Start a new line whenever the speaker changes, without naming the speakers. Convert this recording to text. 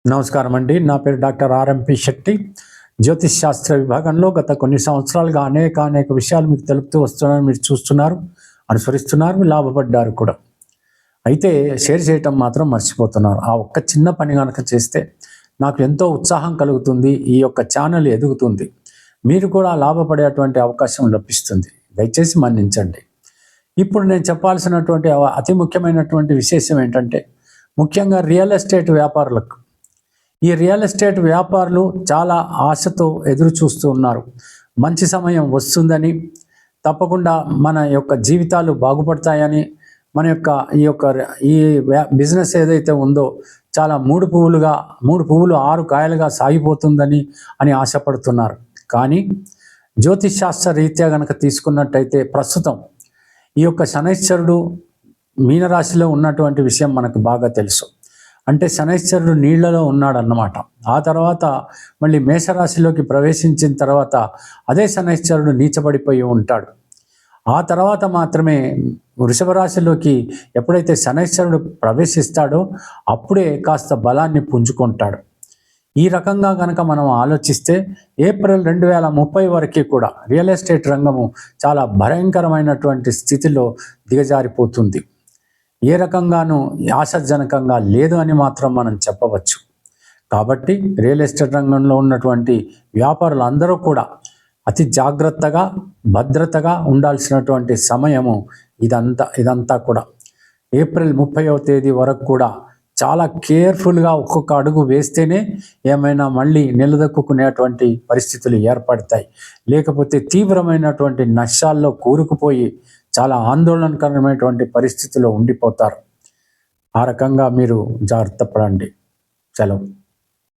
నమస్కారం అండి. నా పేరు డాక్టర్ ఆర్ఎంపి శెట్టి. జ్యోతిష్ శాస్త్ర విభాగంలో గత కొన్ని సంవత్సరాలుగా అనేక విషయాలు మీకు తెలుపుతూ వస్తున్నాను. మీరు చూస్తున్నారు, అనుసరిస్తున్నారు, లాభపడ్డారు కూడా. అయితే షేర్ చేయటం మాత్రం మర్చిపోతున్నారు. ఆ ఒక్క చిన్న పని కనుక చేస్తే నాకు ఎంతో ఉత్సాహం కలుగుతుంది. ఈ యొక్క ఛానల్ ఎదుగుతుంది. మీరు కూడా లాభపడేటువంటి అవకాశం లభిస్తుంది. దయచేసి మన్నించండి. ఇప్పుడు నేను చెప్పాల్సినటువంటి అతి ముఖ్యమైనటువంటి విశేషం ఏంటంటే, ముఖ్యంగా రియల్ ఎస్టేట్ వ్యాపారులకు, ఈ రియల్ ఎస్టేట్ వ్యాపారులు చాలా ఆశతో ఎదురు చూస్తూ ఉన్నారు. మంచి సమయం వస్తుందని, తప్పకుండా మన యొక్క జీవితాలు బాగుపడతాయని, మన యొక్క ఈ బిజినెస్ ఏదైతే ఉందో చాలా మూడు పువ్వులు 6 కాయలుగా సాగిపోతుందని ఆశపడుతున్నారు. కానీ జ్యోతిష్ శాస్త్ర రీత్యా కనుక తీసుకున్నట్టయితే ప్రస్తుతం ఈ యొక్క శనైశ్వరుడు మీనరాశిలో ఉన్నటువంటి విషయం మనకు బాగా తెలుసు. అంటే శనైశ్వరుడు నీళ్లలో ఉన్నాడన్నమాట. ఆ తర్వాత మళ్ళీ మేషరాశిలోకి ప్రవేశించిన తర్వాత అదే శనైశ్వరుడు నీచబడిపోయి ఉంటాడు. ఆ తర్వాత మాత్రమే వృషభ రాశిలోకి ఎప్పుడైతే శనైశ్వరుడు ప్రవేశిస్తాడో అప్పుడే కాస్త బలాన్ని పుంజుకుంటాడు. ఈ రకంగా కనుక మనం ఆలోచిస్తే ఏప్రిల్ 2030 వరకు కూడా రియల్ ఎస్టేట్ రంగము చాలా భయంకరమైనటువంటి స్థితిలో దిగజారిపోతుంది. ఏ రకంగానూ ఆశాజనకంగా లేదు అని మాత్రం మనం చెప్పవచ్చు. కాబట్టి రియల్ ఎస్టేట్ రంగంలో ఉన్నటువంటి వ్యాపారులు అందరూ కూడా అతి జాగ్రత్తగా, భద్రతగా ఉండాల్సినటువంటి సమయము ఇదంతా కూడా. ఏప్రిల్ 30వ తేదీ వరకు కూడా చాలా కేర్ఫుల్గా ఒక్కొక్క అడుగు వేస్తేనే ఏమైనా మళ్ళీ నిలదొక్కునేటువంటి పరిస్థితులు ఏర్పడతాయి. లేకపోతే తీవ్రమైనటువంటి నష్టాల్లో కూరుకుపోయి చాలా ఆందోళనకరమైనటువంటి పరిస్థితిలో ఉండిపోతారు. ఆ రకంగా మీరు జాగ్రత్త పడండి. సెలవు.